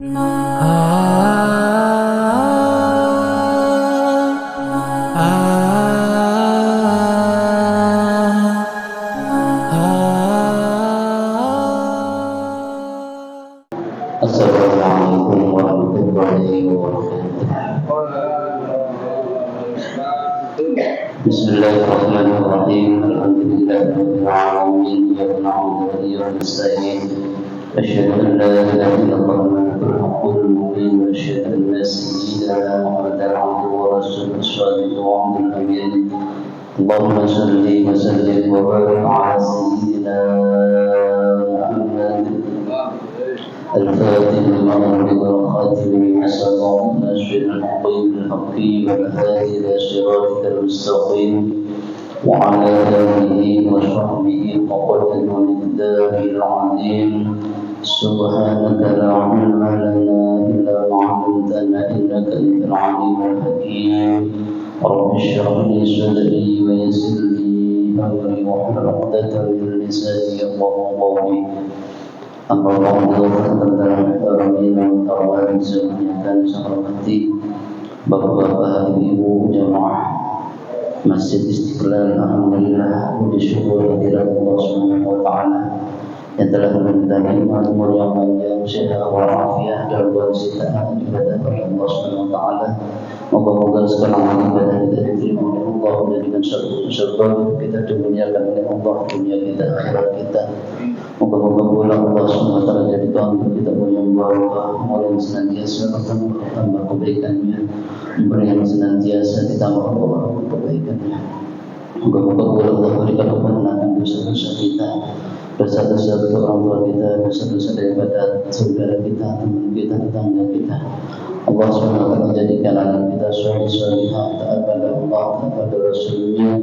Assalamualaikum warahmatullahi wabarakatuh. Bismillahirrahmanirrahim. Alhamdulillahirabbil alamin. Iyyaka na'budu wa iyyaka nasta'in. Asyhadu an la ilaha illallah wahdahu la syarika lahu wa asyhadu anna sayyidana Muhammadan abduhu wa rasuluhu shadiqul wa'dil amin. Allahumma shalli wa sallim wa barik ala sayyidina Muhammad الفاتح لما أغلق والخاتم لما سبق ناشر الحقيق بالحقيق والهادي إلى صراطك المستقيم وعلى آله وصحبه وقدر والإقدار العظيم. سبحانك لا علم لنا إلا ما علمتنا إنك أنت العليم الحكيم. رب اشرح لي صدري ويسر لي أمري واحلل عقدة من لساني يفقهوا قولي. Amma ba'du faqad rabbina ta'ala subhanahu sahabati bapak-bapak ibu jamaah Masjid Istiqlal, alhamdulillah puji syukur kehadirat Allah Subhanahu wa taala yang telah memberikan nikmat umur yang panjang, sehat walafiat dan bersitaan ibadah kepada Allah Subhanahu wa taala. Moga-moga segala ibadah kita diterima oleh Allah dan dengan sebab kita dimuliakan oleh Allah dunia kita akhirat kita. Moga-moga pula Allah SWT jadikan untuk kita yang barakah, Allah yang senantiasa bertambah kebaikannya, memberi yang senantiasa ditambah kebaikannya. Moga-moga pula Allah berikan kemenangan dosa-dosa kita, dosa-dosa orang tua kita, dosa-dosa daripada saudara kita, teman kita, tetangga kita. Allah SWT jadikan anak kita soleh-solehah, taat pada Allah, taat pada Rasulnya,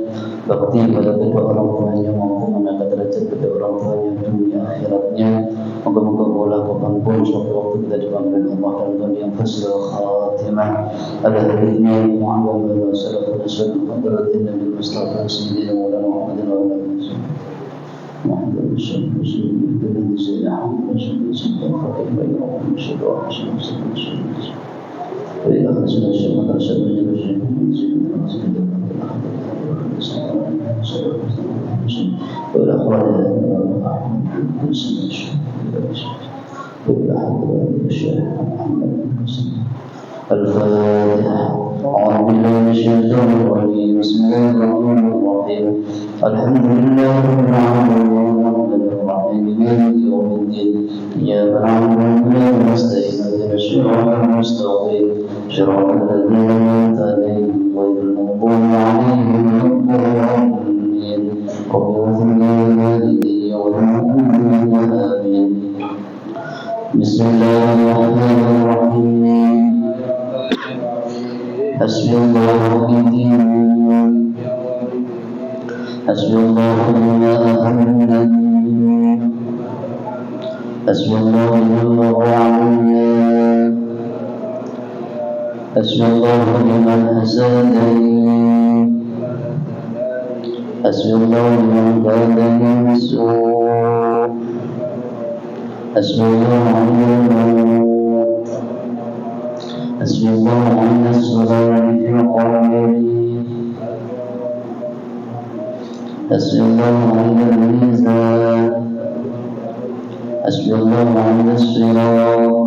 bakti pada kedua orang tuanya, maupun mengangkat derajat kedua orang tuanya dunia akhiratnya. Moga-moga pula kapanpun suatu waktu kita dipanggil Allah dalam yang husnul khatimah. Ala hadhihi mu'awwal wa salatu wa salam hadratin Nabi Mustafa Sayyidina Maulana Muhammadin wa ala alihi Muhammad sallallahu alaihi wasallam. وإلى رسول الله صلى الله عليه وسلم وإلى أخواننا وإلى حضرات الشيخ محمد الفاتحة. أعوذ بالله من الشيطان الرجيم. بسم الله الرحمن الرحيم. الحمد لله رب العالمين الرحمن الرحيم مالك يوم الدين. إياك نعبد وإياك نستعين اهدنا الصراط المستقيم صراط الذين أنعمت عليهم غير المغضوب عليهم ولا الضالين. رب اغفر لي ولوالدي وللمؤمنين آمين. بسم الله الرحمن الرحيم. حسبي الله ونعم حسبي الله ونعم حسبي الله ونعم حسبي الله ونعم حسادني حسبي الله ونعم بعدني السوء حسبي الله ونعم حسبي الله ونعم الصلاة في قلبي حسبي الله ونعم الميزان حسبي الله ونعم الصراط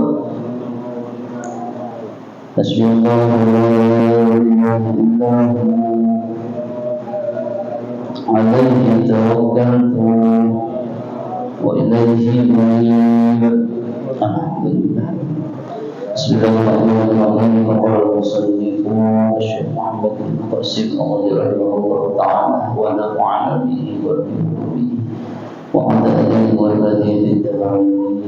حسبي الله لا إله إلا هو عليه توكلت وإليه أنيب. الحمد لله. بسم الله الرحمن الرحيم. وقال المصنف الشيخ محمد بن قاسم رحمه الله تعالى ونفعنا به وبه وعلى آله والذين اتبعوه.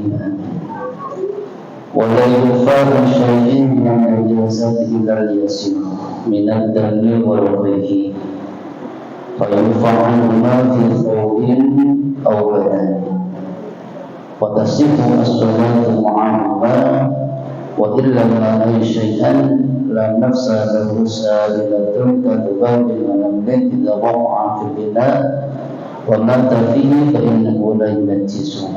ولا يغفر شيء من الجزاء إلا اليسير من الدم والغيه فيرفع عنهما في ثوب أو بدن وتصح الصلاة معهما وإن لم يأي شيئا لا نفس له سابلة كذباب ونمل إذا وقع في البناء ومات فيه فإنه لا ينجسه.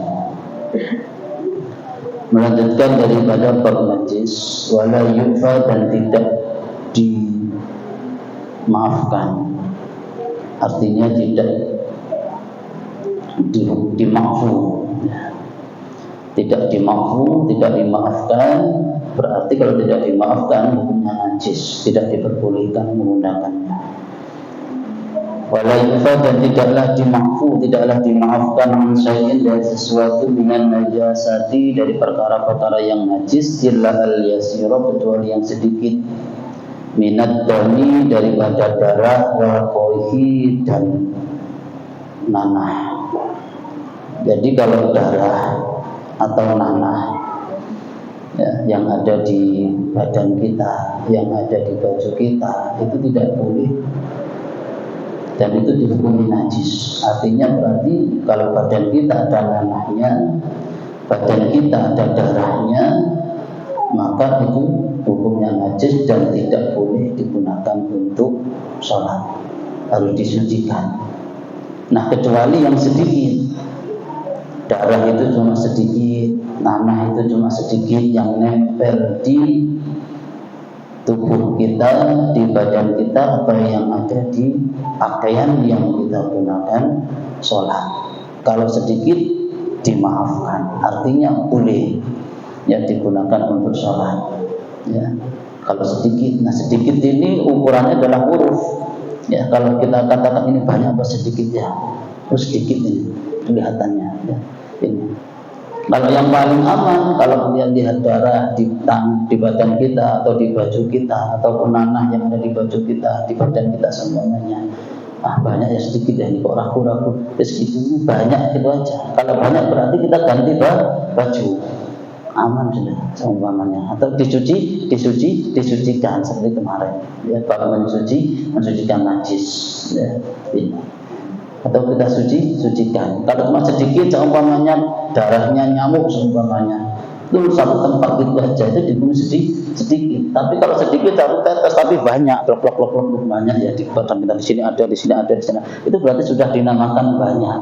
melanjutkan daripada bab najis, wala yufa dan tidak dimaafkan, artinya tidak dimaafkan, tidak dimaafkan, berarti kalau tidak dimaafkan hukumnya najis, tidak diperbolehkan menggunakannya. Wala yufa dan tidaklah dimaafkan an syai'in dari sesuatu minan najasati dari perkara-perkara yang najis, illa al yasira kecuali yang sedikit, minad dami daripada darah, wal qaihi dan nanah. Jadi kalau darah atau nanah ya, yang ada di badan kita, yang ada di baju kita, itu tidak boleh dan itu dihukumi najis. Artinya berarti kalau badan kita ada nanahnya, badan kita ada darahnya, maka itu hukumnya najis dan tidak boleh digunakan untuk sholat, harus disucikan. Nah, kecuali yang sedikit, darah itu cuma sedikit, nanah itu cuma sedikit yang nempel di tubuh kita, di badan kita, apa yang ada di pakaian yang kita gunakan sholat. Kalau sedikit dimaafkan, artinya boleh ya digunakan untuk sholat. Ya, kalau sedikit, nah sedikit ini ukurannya adalah huruf. Ya, kalau kita katakan ini banyak atau sedikit ya, terus sedikit ini kelihatannya. Ya, ini. Kalau yang paling aman, kalau dia lihat darah di badan kita atau di baju kita atau nanah yang ada di baju kita, di badan kita semuanya, banyak ya sedikit ya, ini kok ragu-ragu, segitu banyak gitu aja. Kalau banyak berarti kita ganti baju, aman sudah seumpamanya. Atau disucikan seperti kemarin. Ya, kalau mensucikan najis, ya, ini. Atau kita sucikan. Kalau cuma sedikit, seumpamanya darahnya nyamuk, seumpamanya itu satu tempat gitu aja, itu dihukumi sedikit. Tapi kalau sedikit satu tetes tapi banyak, blok banyak ya di badan kita, di sini ada, di sana, itu berarti sudah dinamakan banyak.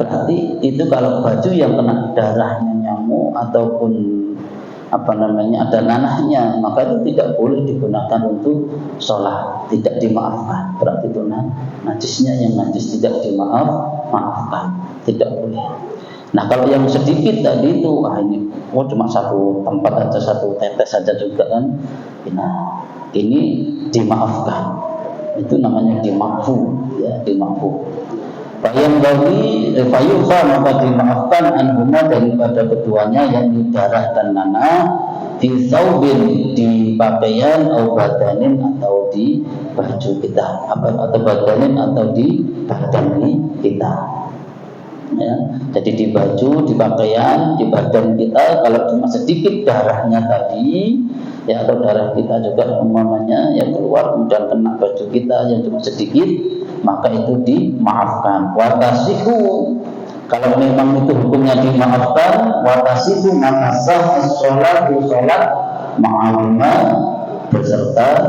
Berarti itu kalau baju yang kena darahnya nyamuk ataupun ada nanahnya, maka itu tidak boleh digunakan untuk sholat, tidak dimaafkan. Berarti itu najisnya yang najis tidak dimaafkan, tidak boleh. Nah, kalau yang sedikit tadi itu, ini cuma satu tempat aja, satu tetes saja juga kan. Nah, ini dimaafkan. Itu namanya dimaafu, ya, dimaafu. Bayang bagi fayufa maka dimaafkan anhuma daripada keduanya, yakni darah dan nanah, fi saubin di pakaian, atau badanin atau di baju kita, atau badanin atau di badan kita. Ya, jadi di baju, di pakaian, di badan kita, kalau cuma sedikit darahnya tadi, ya, atau darah kita juga umpamanya yang keluar kemudian kena baju kita yang cuma sedikit, maka itu dimaafkan. Watasihu, kalau memang itu hukumnya dimaafkan, watasihu maka sah sholat ma'aluma beserta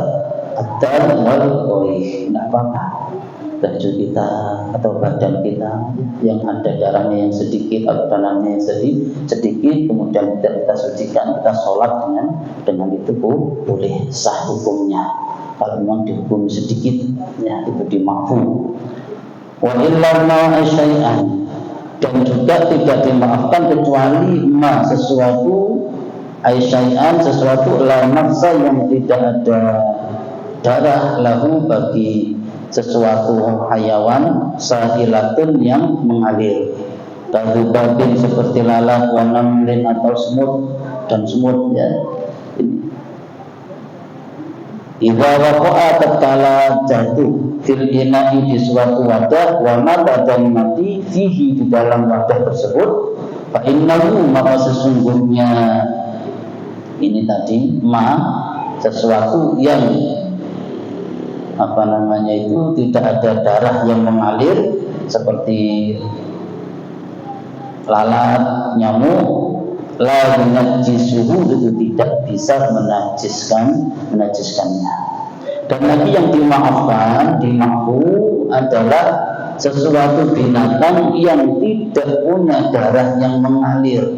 adal wal qaih. Tidak apa-apa baju kita atau badan kita yang ada darahnya yang sedikit atau darahnya yang sedikit, kemudian tidak kita sucikan, kita sholat dengan itu boleh, sah hukumnya. Kalau memang dihukum sedikit, ya itu dimaafu. Wa illa ma syai'an, dan juga tidak dimaafkan kecuali ma sesuatu, syai'an sesuatu, la nafsa yang tidak ada darah, lahu bagi sesuatu hayawan, sahilatun yang mengalir, kadubabin seperti lalat, wa namlin atau semut ya. Idza waqa'a tatkala jatuh fil ina'i di suatu wadah, wa mata dan mati fihi di dalam wadah tersebut, fa innahu maka sesungguhnya ini tadi sesuatu yang itu tidak ada darah yang mengalir seperti lalat, nyamuk, la yunajjisuhu, itu tidak bisa menajiskannya. Dan lagi yang dimaafu adalah sesuatu binatang yang tidak punya darah yang mengalir,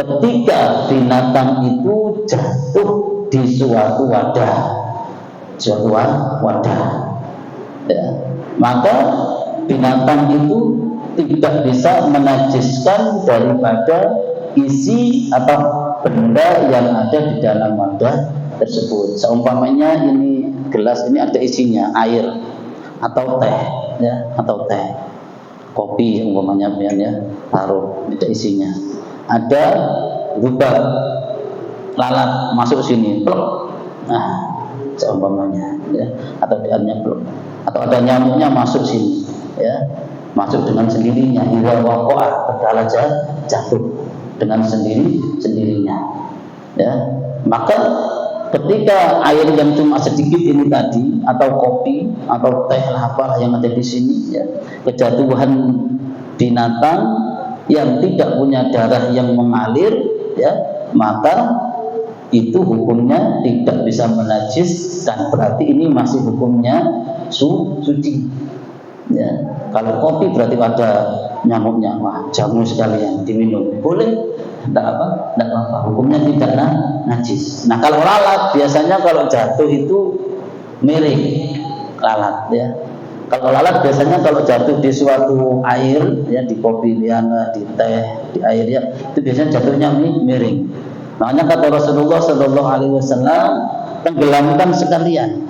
ketika binatang itu jatuh di suatu wadah, ya, maka binatang itu tidak bisa menajiskan daripada isi atau benda yang ada di dalam wadah tersebut. Seumpamanya ini gelas ini ada isinya air atau teh, ya, atau teh, kopi umpamanya ya, taruh ada isinya. Ada lubang lalat masuk sini, plek. Nah, seumpamanya ya, atau diannya plek, atau ada nyamuknya masuk sini, ya, masuk dengan sendirinya. Idza waqa'a, tatkala jatuh dengan sendirinya, ya, maka ketika air yang cuma sedikit ini tadi, atau kopi atau teh apa yang ada di sini, ya, kejatuhan binatang yang tidak punya darah yang mengalir, ya, maka itu hukumnya tidak bisa menajiskan. Berarti ini masih hukumnya suci. Ya, kalau kopi berarti ada nyamuknya, wah jamu sekalian diminum, boleh, tidak apa, hukumnya tidak najis. Nah kalau lalat biasanya kalau jatuh itu miring lalat, ya. Kalau lalat biasanya kalau jatuh di suatu air, ya, di kopi, di teh, di air, ya, itu biasanya jatuhnya miring. Makanya kata Rasulullah Shallallahu Alaihi Wasallam, tenggelamkan sekalian,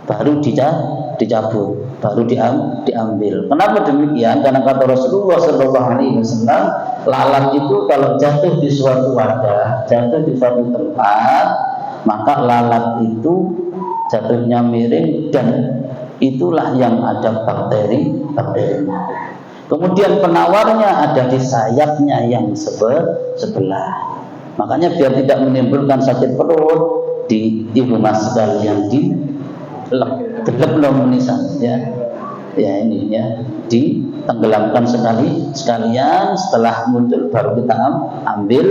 baru dicabut, baru diambil. Kenapa demikian? Karena kata Rasulullah Shallallahu Alaihi Wasallam, lalat itu kalau jatuh di suatu wadah, jatuh di suatu tempat, maka lalat itu jatuhnya miring dan itulah yang ada bakteri-bakterinya. Kemudian penawarnya ada di sayapnya yang sebelah. Makanya biar tidak menimbulkan sakit perut, di rumah sekalian gelap menisan, ya. Ya ini, ya, ditenggelamkan sekalian. Setelah muncul baru kita ambil,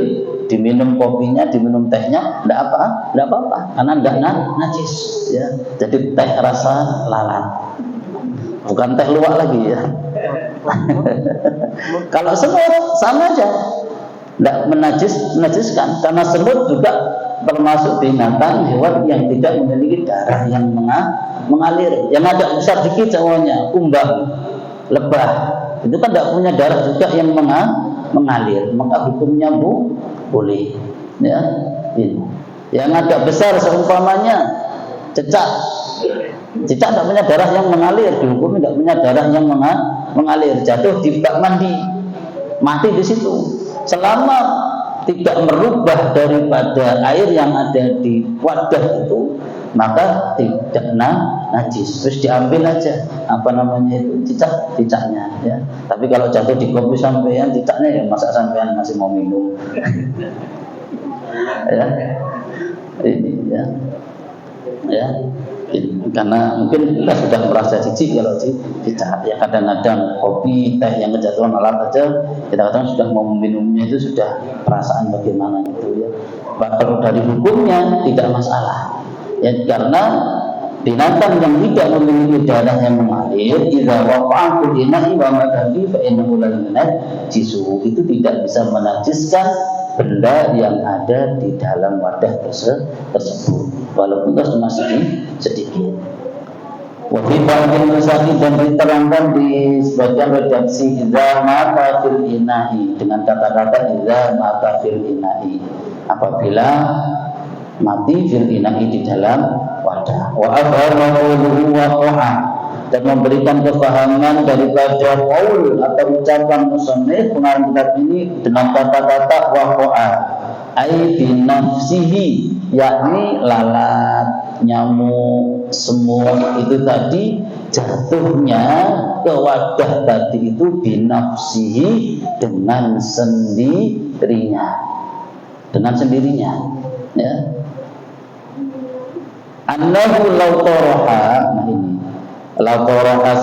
diminum kopinya, diminum tehnya, tidak apa-apa, karena tidak najis, ya. Jadi teh rasa lalat, bukan teh luwak lagi, ya. Kalau semut sama aja, tidak menajiskan, karena semut juga termasuk binatang hewan yang tidak memiliki darah yang mengalir. Yang ada besar dikit semuanya, kumbang, lebah, itu kan tidak punya darah juga yang mengalir, maka hukumnya boleh, ya. Yang agak besar seumpamanya cicak tidak punya darah yang mengalir, dihukum tidak punya darah yang mengalir, jatuh di bak mandi, mati di situ. Selama tidak merubah daripada air yang ada di wadah itu, maka tidak najis. Terus diambil aja itu cicaknya, ya. Tapi kalau jatuh di kopi sampean cicaknya, ya masa sampean masih mau minum? Ya, ini, ya, karena mungkin kita sudah merasa jijik kalau cicak, ya. Kadang-kadang kopi, teh yang kejatuhan lalat aja kita kadang sudah mau meminumnya itu sudah perasaan bagaimana itu, ya. Kalau dari hukumnya tidak masalah, ya, karena binatang yang tidak memiliki darah yang mengalir, idza waqa'a fil ina'i wa madadi fa innahu la yunajjisuhu, itu tidak bisa menajiskan benda yang ada di dalam wadah tersebut, walaupun masih sedikit. Wafi ba'dil nusakhi, dan diterangkan di sebagian redaksi idza mata fil ina'i, dengan kata-kata idza mata fil ina'i, apabila mati fil ina'i, di dalam wadah. Wa afhama qawluhu waqa'a, dan memberikan kefahaman daripada qaul atau ucapan musannif pengarang kitab ini dengan kata-kata waqa'a, ai binafsihi, yakni lalat, nyamuk, semut itu tadi jatuhnya ke wadah tadi itu binafsihi, dengan sendirinya, ya. Annahu law taraha, nah ini law taraha,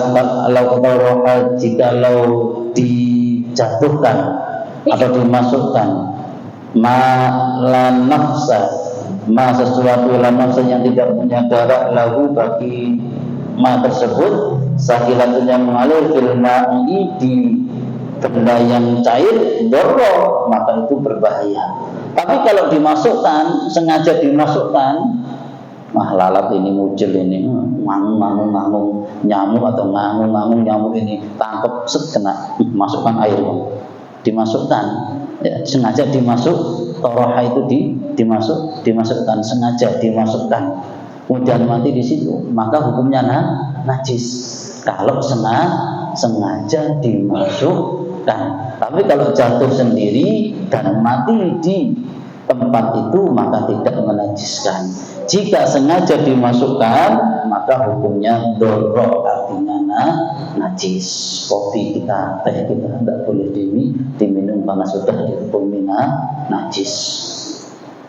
jikalau dijatuhkan atau dimasukkan ma la nafsa, ma sesuatu la nafsa yang tidak punya darah, lahu bagi ma tersebut, sahilatun yang mengalir fil ma'i, di benda yang cair dorok, maka itu berbahaya. Tapi kalau dimasukkan, sengaja dimasukkan, lalat ini muncul ini, ngangung nyamuk atau ngangung nyamuk ini tangkap kena, masukkan air, dimasukkan, ya, sengaja dimasuk, toroha itu dimasukkan, sengaja dimasukkan, kemudian mati di situ, maka hukumnya najis. Kalau sengaja dimasukkan. Tapi kalau jatuh sendiri dan mati di tempat itu, maka tidak menajiskan. Jika sengaja dimasukkan, maka hukumnya dorok, artinya najis. Kopi kita, teh kita tidak boleh diminum karena sudah dihukumi najis.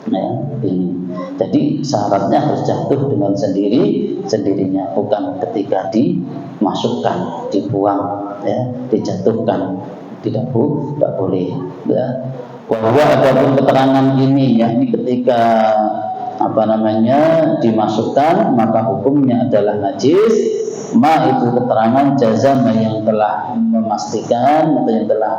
Ya, ini. Jadi syaratnya harus jatuh dengan sendirinya, bukan ketika dimasukkan, dibuang, ya, dijatuhkan, tidak boleh. Ya. Bahwa adapun keterangan ini, yakni ketika dimasukkan, maka hukumnya adalah najis. Itu keterangan jazama yang telah memastikan atau yang telah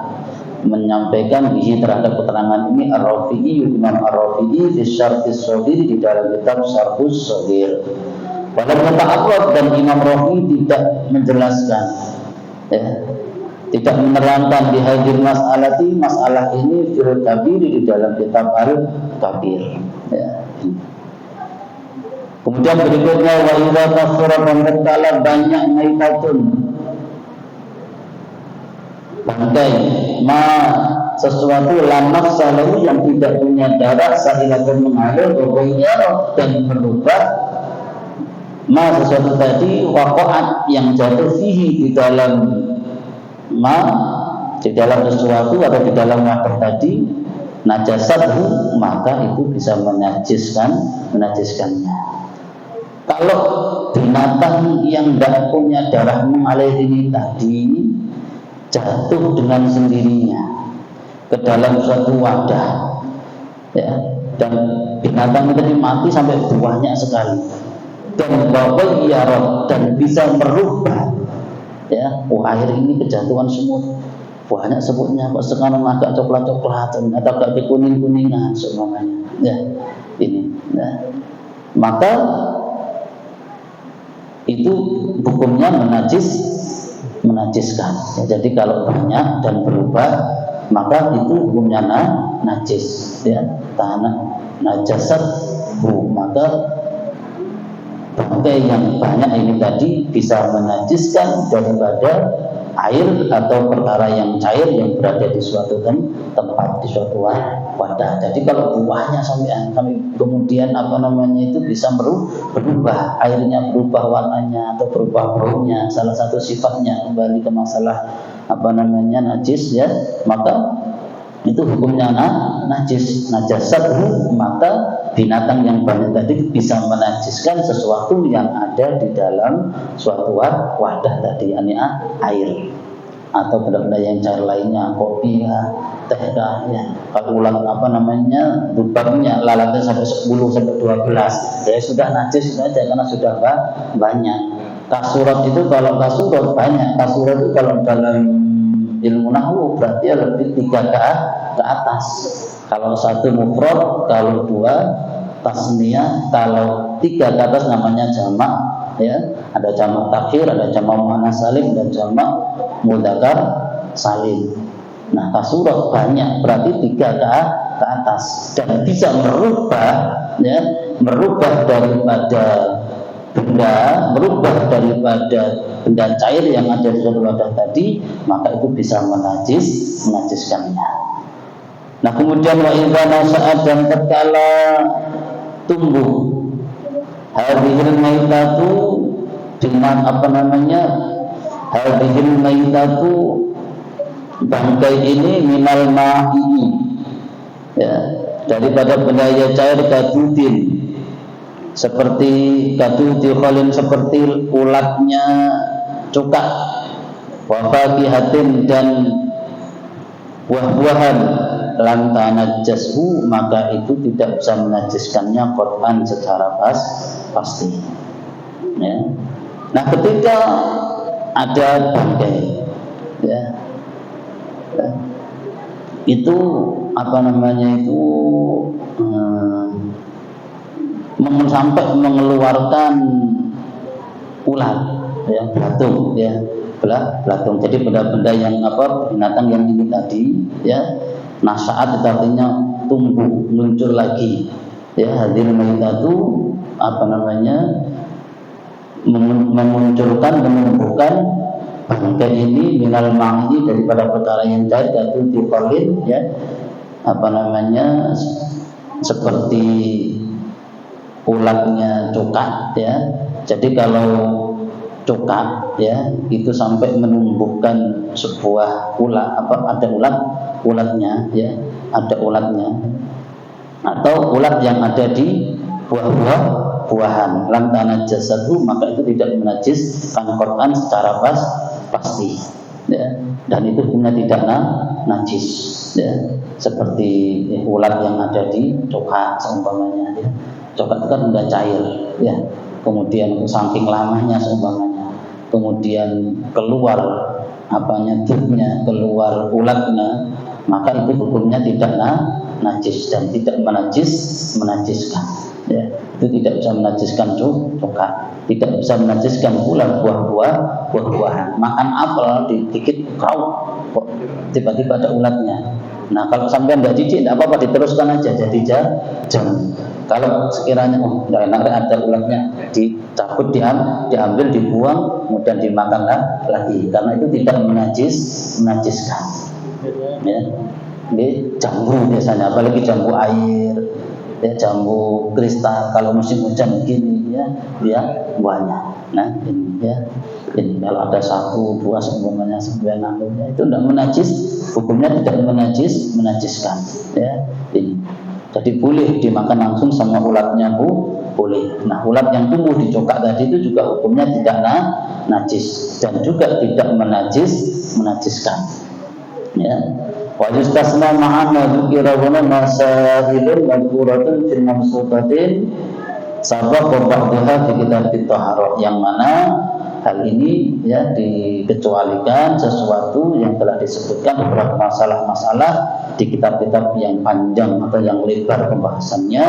menyampaikan bihi terhadap keterangan ini Ar-Rafi'i, Imam Ar-Rafi'i di Syarhis Shaghir, di dalam kitab Syarhus Shaghir. Walaupun ta'arraf, dan Imam Rafi'i tidak menjelaskan, ya, tidak menerangkan di hadir masalah ini fil kabir, di dalam kitab Al-Kabir, ya. Kemudian berikutnya wa idza kasura, tatkala banyak maitatun, bangkai, sesuatu lamas salahu yang tidak punya darah, sahilatun mengalir, dan berubah, sesuatu tadi waqa'at yang jatuh fihi, di dalam sesuatu atau di dalam wadah tadi, najasathu, maka itu bisa menajiskannya. Kalau binatang yang tidak punya darah mengalir ini tadi jatuh dengan sendirinya ke dalam suatu wadah, ya, dan binatang itu mati sampai banyak sekali, dan dan bisa merubah, ya, air ini kejatuhan semut, banyak semutnya kok sekarang agak coklat-coklatan atau agak kuning-kuningan semuanya, ya, ini, ya. Maka itu hukumnya menajiskan, ya. Jadi kalau banyak dan berubah, maka itu hukumnya najis, ya, tanah najasat, maka bangkai yang banyak ini tadi bisa menajiskan daripada air atau perkara yang cair yang berada di suatu tempat, di suatu wadah. Jadi kalau buahnya sampai kemudian itu bisa berubah, airnya berubah warnanya atau berubah baunya, salah satu sifatnya kembali ke masalah najis, ya, maka itu hukumnya najasat, maka binatang yang banyak tadi bisa menajiskan sesuatu yang ada di dalam suatu wadah tadi, air atau benda-benda yang cair lainnya, kopi ya, teh ya. Kalau ulang dubaknya lalatnya sampai 10 sampai 12, ya sudah najis saja karena sudah banyak. Kasurat itu, kalau kasurat banyak, kasurat itu kalau dalam ilmu nahwu berarti lebih 3 ke atas. Kalau 1 mufrad, kalau 2 tasniyah, kalau 3 ke atas namanya jamak, ya. Ada jamak takhir, ada jamak muannas salim, dan jamak mudzakkar salim. Nah, kasurat banyak berarti 3 ke atas, dan bisa merubah, ya, merubah daripada benda cair yang ada di suatu wadah tadi, maka itu bisa menajiskannya. Nah, kemudian wa idza nasa'at, dan tatkala tumbuh hadhil maitatu dengan hadhil maitatu, bangkai ini minal ma'i, ya, daripada benda yang cair, kadudin, seperti kaduti khalin, seperti ulatnya cuka, wa fakihatin, dan buah-buahan, lam tanajjashu, maka itu tidak bisa menajiskannya qat'an secara pasti, ya. Nah, ketika ada bangkai, ya, Itu apa namanya itu sampai mengeluarkan ular, ya, belatung, ya, belatung. Jadi benda-benda yang binatang yang ini tadi, ya, nasaat itu artinya tumbuh, muncul lagi, ya, hadir itu apa namanya memunculkan, menumbuhkan bangkai ini minal ma'hi daripada perkara yang cair yaitu tiqalin, ya, apa namanya seperti ulatnya cokak, ya. Jadi kalau cokak, ya, itu sampai menumbuhkan sebuah ulat, ada ulatnya, ya, ada ulatnya, atau ulat yang ada di buah-buahan, lam tanajjasatu, maka itu tidak menajiskan Quran secara pasti, ya, dan itu hukumnya tidak najis, ya, seperti ulat yang ada di cokak seumpamanya, ya. Cokak itu kan udah cair, ya, kemudian saking lamanya seumpamanya, kemudian keluar dutnya, keluar ulatnya, maka itu hukumnya tidak najis dan tidak menajiskan, ya. Itu tidak bisa menajiskan cokak, tidak bisa menajiskan pula buah-buahan. Makan apel dikit kau kok tiba-tiba ada ulatnya. Nah, kalau sampai tidak jijik tidak apa-apa, diteruskan aja jadi jam. Kalau sekiranya tidak enak ada ulatnya, dicabut, diambil, dibuang, kemudian dimakan lagi, karena itu tidak menajiskan. Ya. Ini jambu biasanya, apalagi jambu air, ya, jambu kristal. Kalau musim hujan begini, ya banyak. Nah, ini, ya, ini kalau ada 1, 2 semuanya 9, itu tidak menajis, hukumnya tidak menajiskan, ya. Ini. Jadi boleh dimakan langsung sama ulatnya, boleh. Nah, ulat yang tumbuh di cokak tadi itu juga hukumnya tidak najis dan juga tidak menajiskan, ya. Wa yustasna ma'ana dzukira wa masailun madhkuratun fil mamsukatin sabab ba'daha fi kitab at-taharah, yang mana hal ini, ya, dikecualikan sesuatu yang telah disebutkan beberapa masalah-masalah di kitab-kitab yang panjang atau yang lebar pembahasannya,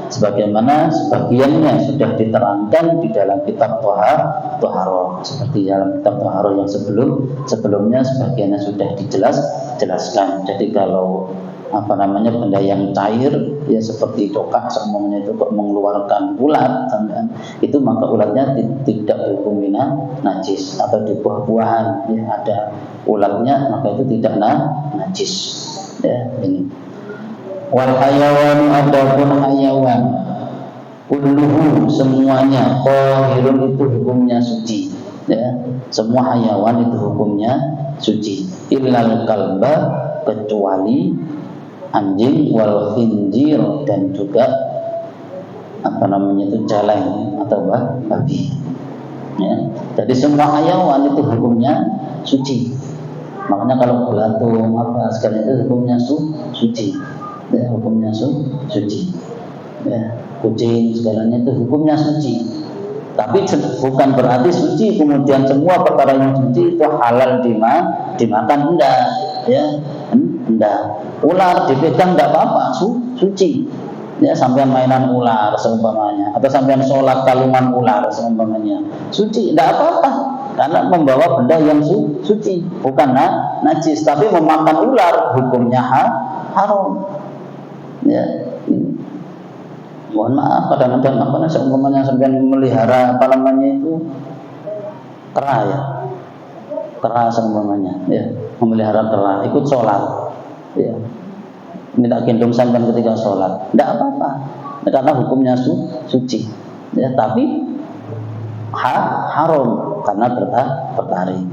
sebagaimana sebagiannya sudah diterangkan di dalam kitab Taharah, seperti dalam kitab Taharah yang sebelumnya sebagiannya sudah dijelaskan. Jadi kalau benda yang cair, ya, seperti cokak semuanya itu kok mengeluarkan ulat, itu maka ulatnya tidak dihukumi najis. Atau di buah-buahan, ya, ada ulatnya, maka itu tidak najis, ya. Ini wal hayawan, adapun hayawan kulluhu semuanya, qahirun itu hukumnya suci, ya. Semua hayawan itu hukumnya suci, illal kalba, kecuali anjing, wal khinjir, dan juga celeng atau babi, ya. Jadi semua hayawan itu hukumnya suci. Makanya kalau belatung segala itu hukumnya suci, ya, hukumnya suci, ya. Kucing segalanya itu hukumnya suci. Tapi bukan berarti suci kemudian semua perkara yang suci itu halal dimakan, enggak, ya. Enggak. Ular dipegang enggak apa-apa, suci. Ya, sampean mainan ular seumpamanya, atau sampean sholat kalungan ular seumpamanya, suci, enggak apa-apa, karena membawa benda yang suci, bukan najis. Tapi memakan ular hukumnya haram. Ya, mohon maaf, kadang-kadang seumpamanya sampean memelihara itu kera, ya, kera seumpamanya, ya, memelihara kera, ikut sholat, ya, minta gendong sampean ketika sholat, tidak apa-apa, karena hukumnya suci, ya, tapi haram karena bertaring,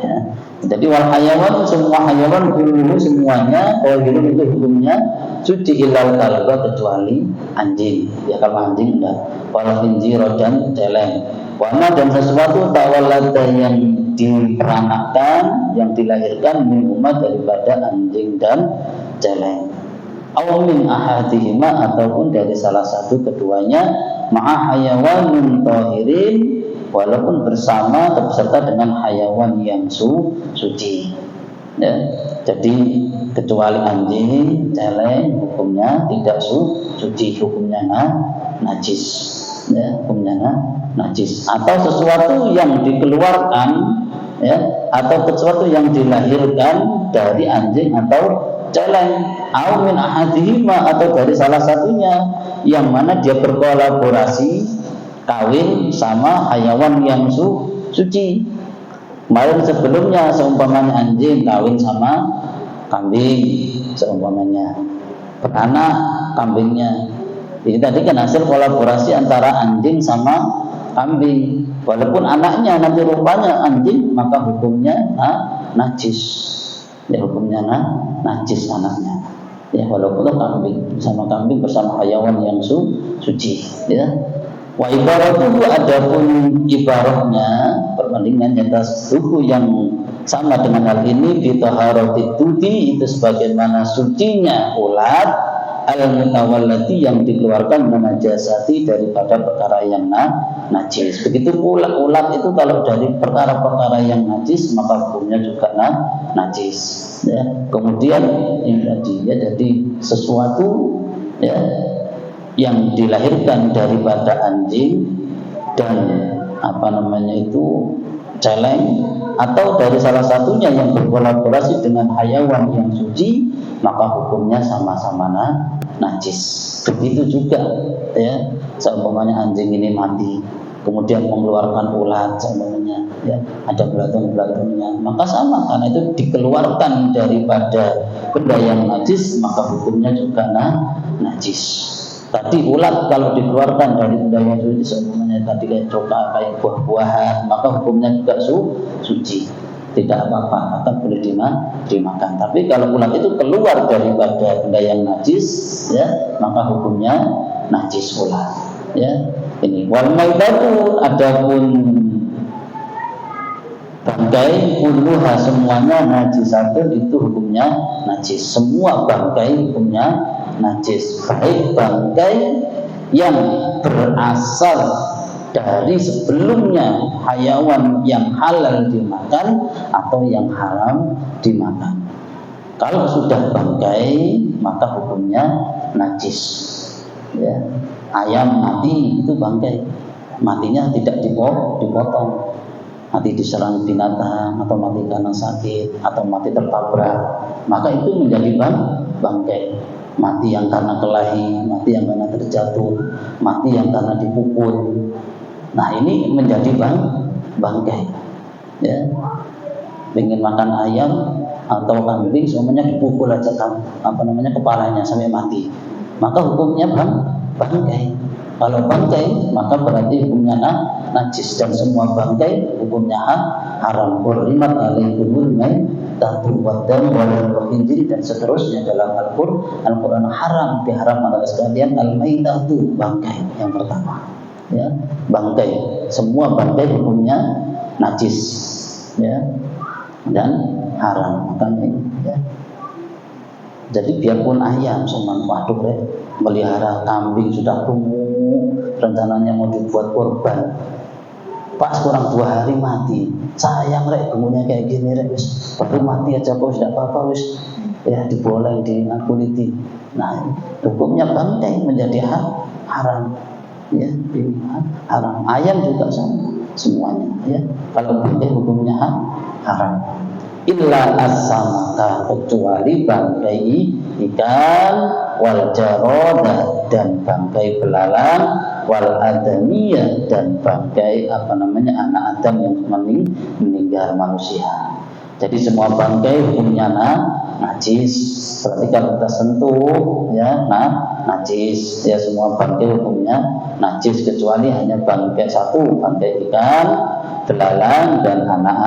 ya. Jadi wal hayawan, semua hayawan dulu semuanya, kalau itu hukumnya suci, ilal kalba, kecuali anjing, ya. Kalau anjing enggak, wal khinjir dan celeng, wana, dan sesuatu tawallada yang diperanakkan, yang dilahirkan min umat daripada anjing dan celeng, aw min ahadihima, ataupun dari salah satu keduanya, ma'a hayawanun tahirin, walaupun bersama atau beserta dengan hayawan yang suci, Ya, jadi kecuali anjing, celeng hukumnya tidak suci, hukumnya najis. Ya, hukumnya najis. Atau sesuatu yang dikeluarkan, ya, atau sesuatu yang dilahirkan dari anjing atau celeng, au min ahadihima, atau dari salah satunya, yang mana dia berkolaborasi kawin sama hayawan yang suci. Kemarin sebelumnya seumpamanya anjing kawin sama kambing, seumpamanya beranak kambingnya. Jadi tadi kan hasil kolaborasi antara anjing sama kambing. Walaupun anaknya nanti rupanya anjing, maka hukumnya najis. Ya, hukumnya najis anaknya. Ya, walaupun kambing sama kambing bersama hayawan yang suci. Ya. Wa ibaratuhu, adapun ibaratnya perbandingannya tasduhu yang sama dengan hal ini di taharati tudi, itu sebagaimana sucinya ulat al-mutawallati yang dikeluarkan menajasati daripada perkara yang najis. Begitu pula ulat itu kalau dari perkara-perkara yang najis maka hukumnya juga najis. Ya. Kemudian ini tadi, ya, jadi sesuatu, ya, yang dilahirkan daripada anjing dan celeng, atau dari salah satunya yang berkolaborasi dengan hayawan yang suci, maka hukumnya sama-sama najis. Begitu juga, ya, seumpamanya anjing ini mati, kemudian mengeluarkan ulat, seumpamanya, ya, ada belatung-belatungnya, maka sama, karena itu dikeluarkan daripada benda yang najis, maka hukumnya juga najis. Tadi ulat kalau dikeluarkan dari benda yang suci, semuanya tadi kayak coklat, kayak buah-buahan, maka hukumnya juga suci, tidak apa-apa, akan boleh dimakan. Tapi kalau ulat itu keluar daripada benda yang najis, ya, maka hukumnya najis ulat. Ya, ini wal maitatu, adapun bangkai kulluha semuanya najisatun, itu hukumnya najis. Semua bangkai hukumnya najis, baik bangkai yang berasal dari sebelumnya hayawan yang halal dimakan atau yang haram dimakan. Kalau sudah bangkai maka hukumnya najis. Ya. Ayam mati itu bangkai, matinya tidak dipotong, mati diserang binatang, atau mati karena sakit, atau mati tertabrak, maka itu menjadi bangkai. Mati yang karena kelahi, mati yang karena terjatuh, mati yang karena dipukul. Nah, ini menjadi bangkai. Ya. Ingin makan ayam atau kambing, semuanya dipukul aja kepalanya sampai mati. Maka hukumnya bangkai. Kalau bangkai maka berarti hukumnya najis, dan semua bangkai hukumnya haram. Hurrimat alaikumul maitatu waddam wal khinzir, dan seterusnya dalam Al-Qur'an haram, diharamkan atas kalian al-maitatu, bangkai yang pertama. Ya, bangkai. Semua bangkai hukumnya najis, ya, dan haram. Makanya, ya. Jadi biarpun ayam melihara kambing sudah tumbuh, rencananya mau dibuat kurban, pas kurang 2 hari mati, sayang rek, gemunya kayak gini rek, baru mati aja kok tidak apa-apa wis, ya, diboleh dikuliti. Nah, hukumnya bangkai menjadi haram, ya, ini haram. Ayam juga sama, semuanya, ya, kalau bangkai hukumnya haram. Illa as-samaka, kecuali bangkai ikan, wal jarodah, dan bangkai belalang, wal adamiyah, dan bangkai anak Adam yang meninggal manusia. Jadi semua bangkai hukumnya najis. Berarti kalau kita sentuh, ya, najis. Ya, semua bangkai hukumnya najis, kecuali hanya bangkai satu, bangkai ikan, belalang, dan anak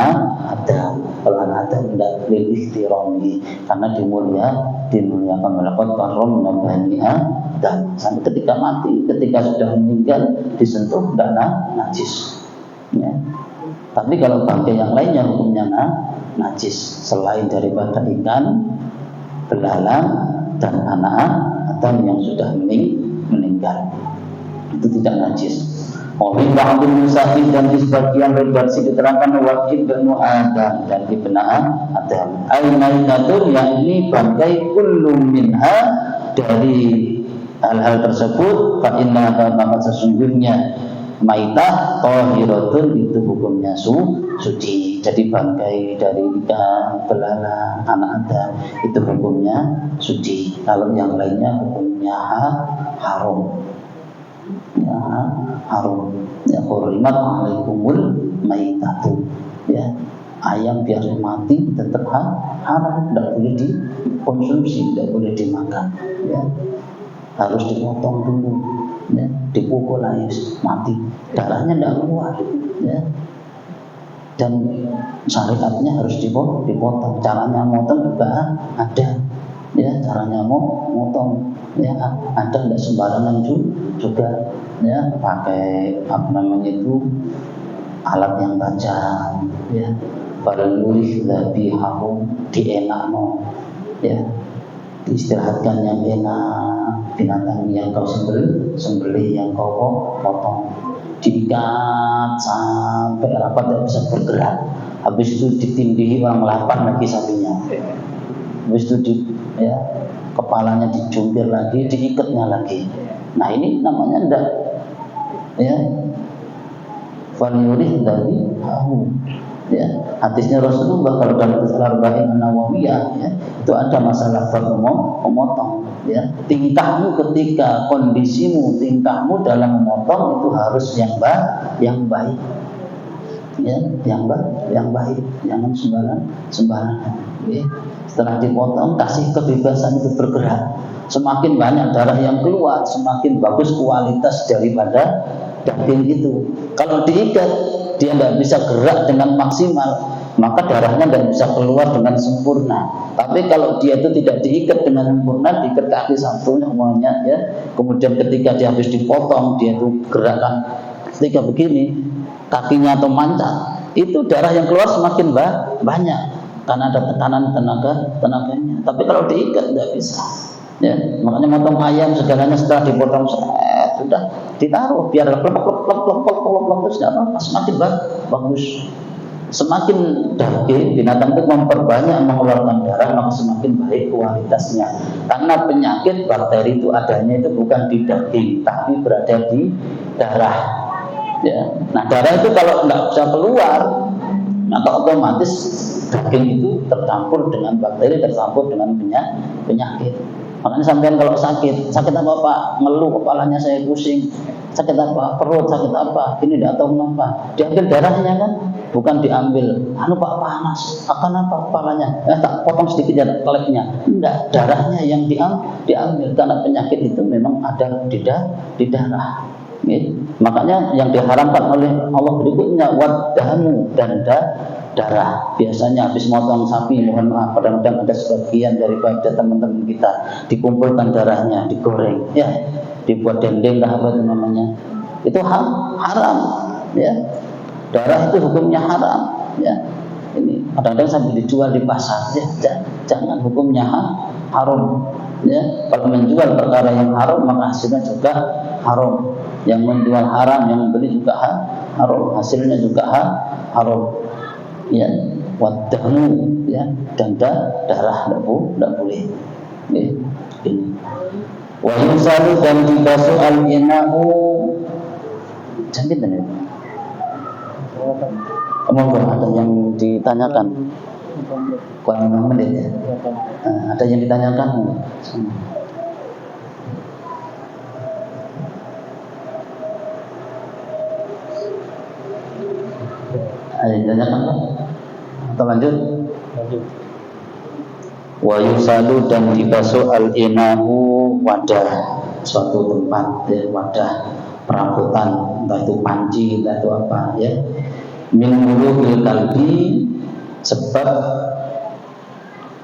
Adam. Kalau anak Adam tidak lil ikhtirami, karena dimuliakan melakot karom nabaniha, dan sampai ketika mati, ketika sudah meninggal, disentuh tidak najis. Ya. Tapi kalau bangkai yang lainnya hukumnya najis, selain daripada ikan, belalang, dan anak Adam yang sudah meninggal, itu tidak najis. Wamin ba'dul musafir dan di sebagian redaksi diterangkan wajib benu Adam dan ibna'ah Adam. Al-maitatun yakni bangkai kullu minha dari hal-hal tersebut fa inna maka sesungguhnya maitah tahiratun itu hukumnya suci. Jadi bangkai dari ikan, belalang, anak Adam itu hukumnya suci. Kalau yang lainnya hukumnya haram. Ya, haram. Ya, hurimat alaikumul maitatu. Ya, ayam biar mati tetap haram, tidak boleh dikonsumsi, tidak boleh dimakan. Ya, harus dipotong dulu. Ya, dipukul habis mati, darahnya tidak keluar. Ya, dan syariatnya harus dipotong. Caranya motong juga ada. Ya, caranya motong. Ya, ada tidak sembarangan juga. Ya, pakai apa namanya itu alat yang tajam. Ya, balurih lebih harum dienakno. Ya, diistirahatkan yang enak, binatang yang kau sembelih yang kau potong, diikat sampai rapat tidak bisa bergerak. Habis itu ditindihi orang lapar lagi sapinya. Habis itu kepalanya dijungkir lagi, diikatnya lagi. Nah ini namanya ndak, ya, faliurih dari tahu. Ya, hadisnya Rasulullah kalau dalam Al-Arba'in An-Nawawiyah, ya, itu ada masalah memotong. Ya, tingkahmu ketika kondisimu, tingkahmu dalam memotong itu harus yang baik. Ya, yang baik, jangan sembarangan. Ya. Setelah dipotong, kasih kebebasan itu bergerak. Semakin banyak darah yang keluar, semakin bagus kualitas daripada daging itu. Kalau diikat, dia tidak bisa gerak dengan maksimal, maka darahnya tidak bisa keluar dengan sempurna. Tapi kalau dia itu tidak diikat dengan sempurna, diikat kaki satunya semuanya, ya. Kemudian ketika dia habis dipotong, dia itu gerakan ketika begini, kakinya atau mancat, itu darah yang keluar semakin banyak karena ada tekanan tenaganya. Tapi kalau diikat tidak bisa. Ya, makanya motong ayam segalanya setelah dipotong sudah ditaruh biar plek terus tidak apa-apa, semakin bagus. Semakin daging binatang itu memperbanyak mengeluarkan darah, maka semakin baik kualitasnya. Karena penyakit bakteri itu adanya itu bukan di daging, tapi berada di darah. Ya. Nah darah itu kalau tidak bisa keluar, maka otomatis daging itu tercampur dengan bakteri, tercampur dengan penyakit. Makanya sampean kalau sakit apa Pak? Ngeluh kepalanya saya pusing. Sakit apa? Perut sakit apa? Ini tidak tahu kenapa. Diambil darahnya kan? Bukan diambil. Anu Pak panas. Akan apa kepalanya? Tak potong sedikit ya keleknya. Enggak, darahnya yang diambil karena penyakit itu memang ada di darah. Makanya yang diharamkan oleh Allah berikutnya wadamu dan darah. Biasanya habis motong sapi, mohon maaf, kadang-kadang ada sebagian daripada teman-teman kita dikumpulkan darahnya, digoreng, ya, dibuat dendeng lah apa itu namanya. Itu haram, ya. Darah itu hukumnya haram, ya. Ini kadang-kadang sampai dijual di pasar, ya. Jangan, hukumnya haram, ya. Kalau menjual perkara yang haram maka hasilnya juga haram. Yang menjual haram, yang membeli juga haram, hasilnya juga haram. Ya, wadamu, ya, dan darah tidak boleh. Ya, ini. Wa yusalu dan dibasuh al-ina'u. Jangan ya. Monggo ada yang ditanyakan. Kurang 5 menit ya. Ada yang ditanyakan. Ada yang ditanyakan? Atau lanjut? Wa yusalu dan dibasuh al-inahu wadah, suatu tempat, ya, wadah perabotan, entah itu panci, entah itu apa, ya. Min muluhil kalbi, sebab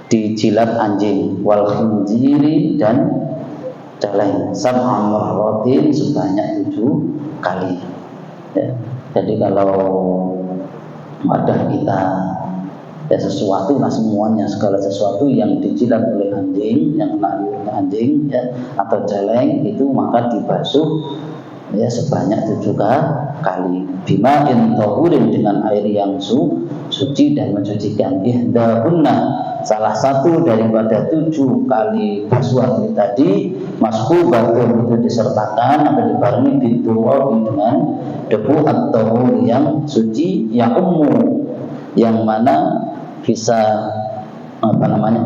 dijilat anjing, wal khinziri dan celeng, sab'a marratin sebanyak 7 kali. Ya. Jadi kalau wadah kita, ya, sesuatu lah semuanya, segala sesuatu yang dijilat oleh anjing, yang kena oleh anjing, ya, atau celeng itu maka dibasuh ya sebanyak 7 kali. Bima'in tahurin, dengan air yang suci dan mensucikan. Ihdahunna, salah satu daripada 7 kali basuhan ini tadi, maskubatun, itu disertakan atau dibarengi biturabi, dengan debu at-tahur yang suci, yang umum, yang mana bisa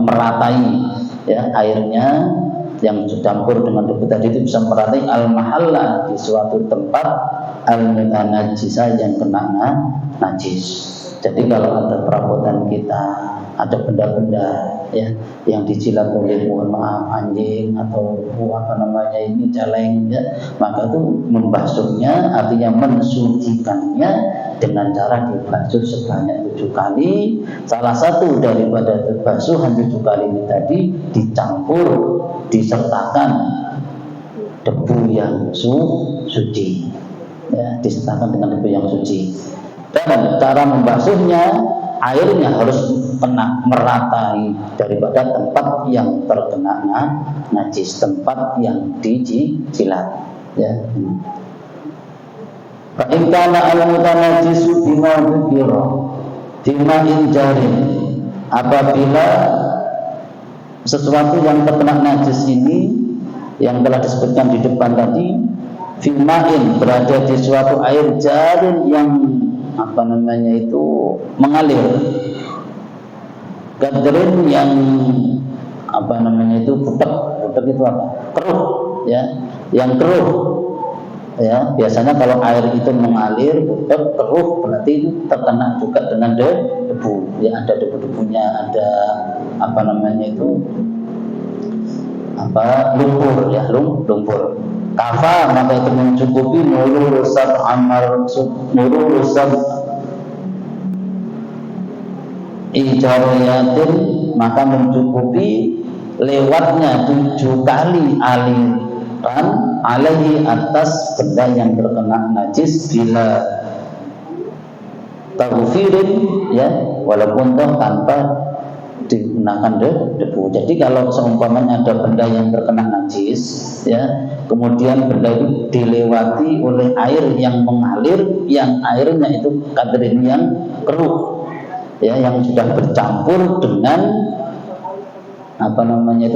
meratai ya airnya yang campur dengan debu tadi itu bisa meratai al-mahalla, di suatu tempat al-mutanajjisa, yang kena najis. Jadi kalau ada perabotan kita, ada benda-benda ya yang dijilat oleh, mohon maaf, anjing atau ini celeng ya, maka itu membasuhnya, artinya mensucikannya dengan cara dibasuh sebanyak 7 kali. Salah satu daripada basuhan 7 kali ini tadi dicampur, disertakan debu yang suci ya, disertakan dengan debu yang suci. Dan cara membasuhnya, airnya harus kena meratai daripada tempat yang terkena najis, tempat yang dijilat ya. Fa in kana al-mutanajjisu bima dzukira bima'in jarin, apabila sesuatu yang terkena najis ini yang telah disebutkan di depan tadi, bima'in, berada di suatu air jarin yang mengalir, gadrin, yang butek itu keruh ya, yang keruh ya. Biasanya kalau air itu mengalir, butek, keruh, berarti itu terkena juga dengan debu ya, ada debu-debunya, ada lumpur ya, lumpur. Kafa, maka itu mencukupi murusab ijarayatin, maka mencukupi lewatnya 7 kali aliran alaihi, atas benda yang terkena najis, bila taghfirin ya, walaupun toh tanpa digunakan debu. Jadi kalau seumpamanya ada benda yang terkena najis ya, kemudian benda itu dilewati oleh air yang mengalir, yang airnya itu kadrin, yang keruh ya, yang sudah bercampur dengan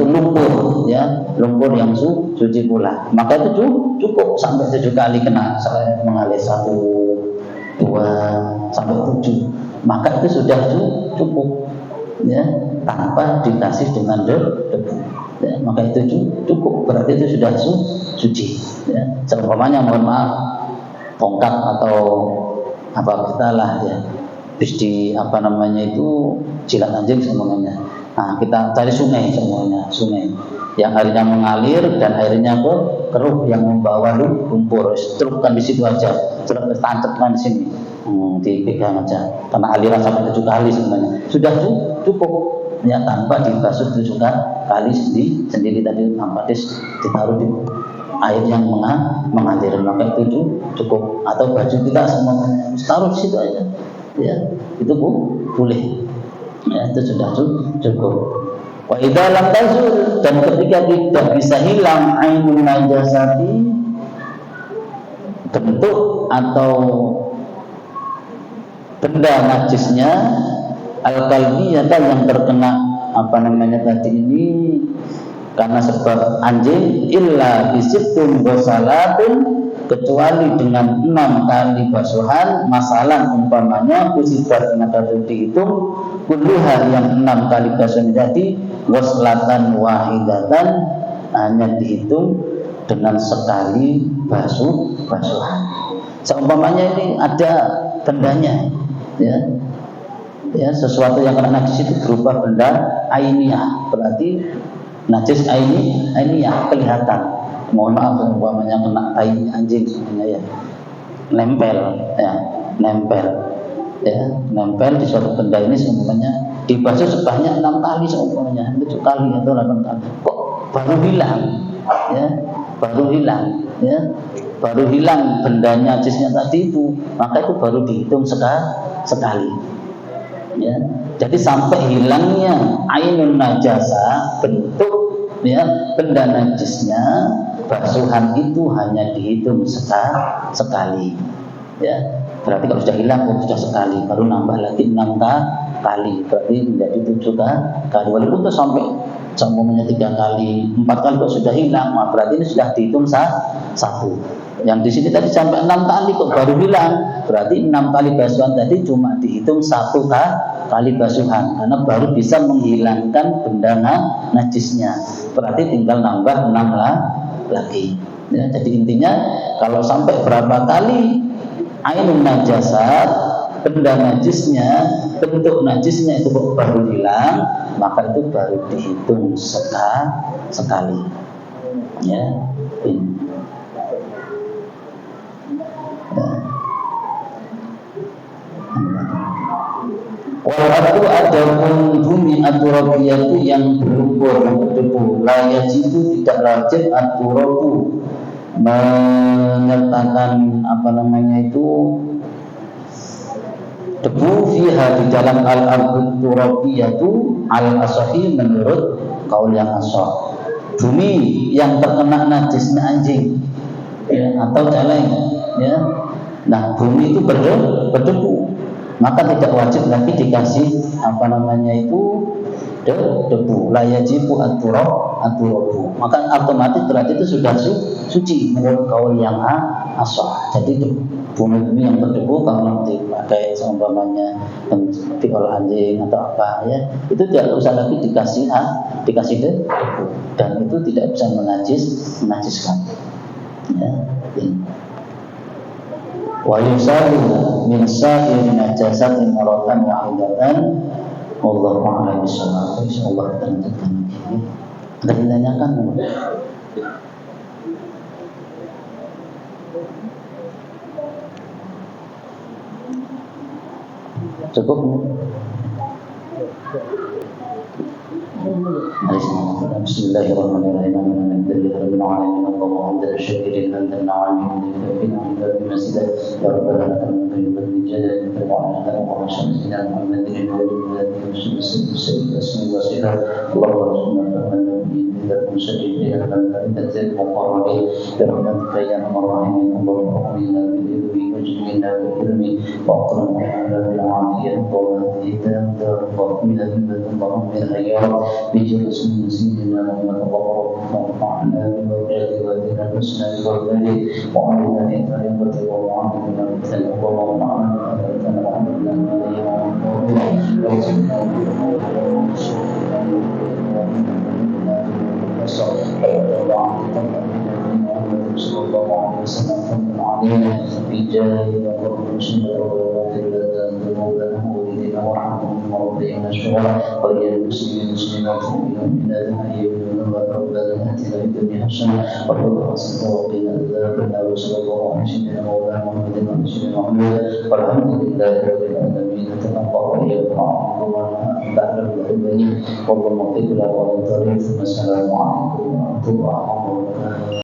lumpur ya, lumpur yang suci pula, maka itu cukup sampai 7 kali kena, saya mengalir 1, 2 sampai 7, maka itu sudah cukup ya, tanpa dikasih dengan debu ya, maka itu cukup, berarti itu sudah suci ya. Seumpamanya, mohon maaf, tongkat atau kita lah ya, habis di jilat anjing semuanya. Nah, kita cari sungai semuanya, sungai yang airnya mengalir dan airnya keruh, yang membawa lumpur, celupkan di situ aja, tancapkan di sini, dipegang aja, karena aliran sampai 7 kali sebenarnya sudah cukup ya, tanpa dibasuh 7 kali sendiri tadi, tanpa ditaruh di air yang mengalir, maka itu cukup. Atau baju kita semua taruh di situ aja ya, itu boleh ya, itu sudah cukup. Wa idza lam tazul, dan ketika tidak bisa hilang ainun najasati, bentuk atau benda najisnya, al-qalbiyata, yang terkena tadi ini karena sebab anjing, illa bisittum wasalatun, kecuali dengan 6 kali basuhan, masalah umpamanya kusibat, maka dihitung kulluha, yang 6 kali basuhan tadi, waslatan wahidatan, hanya dihitung dengan sekali basuhan. Seumpamanya ini ada bendanya ya, sesuatu yang kena najis itu berupa benda ainiyah, berarti najis ainiyah kelihatan. Mohon maaf, umpamanya kena tai anjing ya, nempel di suatu benda ini, semuanya dibasuh sebanyak 6 kali, semuanya 7 kali atau 8 kali, kok baru hilang bendanya najisnya tadi itu, maka itu baru dihitung sekali ya. Jadi sampai hilangnya ainun najasa, bentuk ya benda najisnya, basuhan itu hanya dihitung sekali. Ya, berarti kalau sudah hilang sudah sekali, baru nambah lagi 6 kali, berarti menjadi 7 kali. Walaupun itu sampai umpamanya 3 kali, 4 kali kok sudah hilang, berarti ini sudah dihitung satu. Yang di sini tadi sampai 6 kali kok baru hilang, berarti 6 kali basuhan tadi cuma dihitung 1 kali basuhan, karena baru bisa menghilangkan benda najisnya. Berarti tinggal nambah 6 lagi. Ya, jadi intinya kalau sampai berapa kali ainun najasat, benda najisnya, bentuk najisnya itu kok baru hilang, maka itu baru dihitung sekali. Ya, ini. Walau adapun bumi aturabiyatu yang berukur berdebu, layak itu tidak wajib aturabu menyertakan debu fiha di dalam al-ardh turabiyatu al-asahi menurut kaul yang asah. Bumi yang terkena najisnya anjing, ya, atau celeng, ya. Nah, bumi itu berdebu, maka tidak wajib lagi dikasih debu. La yajibu aturabu. Maka otomatis berarti itu sudah suci menurut kaul yang asah. Jadi bumi yang berdebu kalau dipakai seumpamanya diolah anjing atau apa, ya, itu tidak usah lagi dikasih debu, dan itu tidak bisa menajiskan. Ya, ini. Wa yusalu min sa'iri najasatin maratan wahidatan. Wallahu a'lam bishawab. Insyaallah kita lanjutkan lagi. Ada ditanyakan? Cukup? Bismillahirrahmanirrahim. Alhamdulillahirabbil alamin. Allahumma hamdan syakirin hamdan na'amin bi masjid ya rabbana lakal hamdu bi jaddi wa ala wa sallallahu Muhammadin wa ala alihi wa sahbihi. Allahumma rasulna dan musyaddiqin dan tadzil muqarrabin birahmatika ya arhamar rahimin. Allahumma qina bi wajhina bil ilmi wa aqrimna bil afiyati wa hidayah wa qina Allahumma min ayyam bijurus muslimina Muhammad وانفعنا بموجات ودنا الحسنى بفضله وعلمنا بإكرامه ومعاملنا مثله ومعنا وأهلنا وعملنا وارزقنا صلى الله عليه وسلم علينا بجاه وقرب سنة وغفر لنا ذنوبنا ولدنا وارحمهم وربنا شكرا ولي المسلمين المسلمات المؤمنات الحيين ربنا اتنا في الدنيا حسنه وفي الاخره وقنا عذاب النار وصلى الله على سيدنا مولانا محمد وعلى سيدنا محمد والحمد لله رب العالمين. تقبل واياكم بعد العلم والله موفق له والطريق. السلام عليكم ورحمه الله وبركاته.